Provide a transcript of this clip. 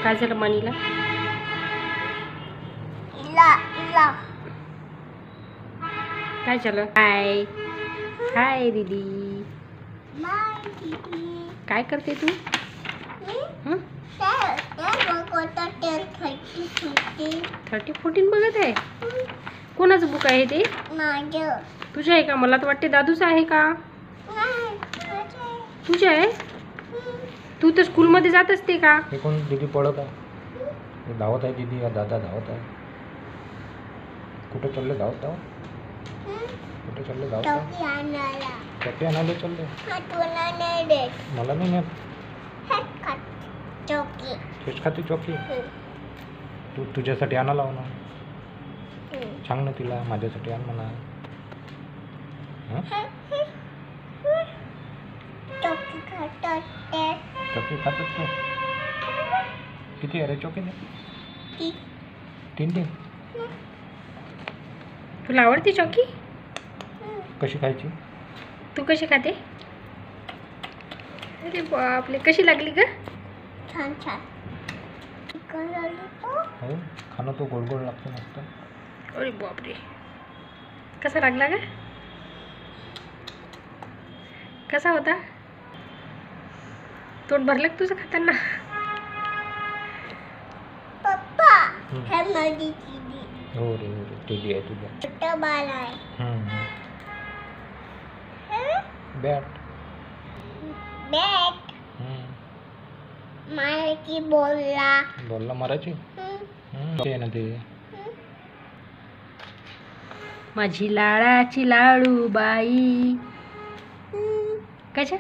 काय झालं मनीला? काय झालं? हाय हाय दीदी. काय करते तू? 30-14 बघत आहे. कोणाचं बुक आहे ते? तुझं आहे का? मला तर वाटते दादूचं आहे का? तुझं आहे? तू तर स्कूलमध्ये जात असते का? हे कोण दीदी पळत आहे? धावत आहे दीदी का दादा धावत आहे? कुठे चालले धावत कुठे चालले धावत चॉकी आणायला चालले? मला नाही नेत. तेच खाते चॉकी. तू तुझ्यासाठी आणा लाव ना. सांग ना तिला माझ्यासाठी आण म्हणा. चॉकी खातात तू? किती आहे रे चॉकी? 3 तुला आवडते चॉकी? कशी खायची? तू कशी खाते? अरे बापले, कशी लागली का? छान हो खाणं तो गोड गोड लागतो मस्त. अरे बापरे, कसा लागला का? कसा होता? तोंड भरलं का तुझं खाताना? पप्पा हे माझी दीदी. हो रे दीदी आहे तुझ्या. छोटा बाळ आहे. बॅट मारायची बोलला मारायची. ते ना ते माझी लाडाची लाडू बाई. कशा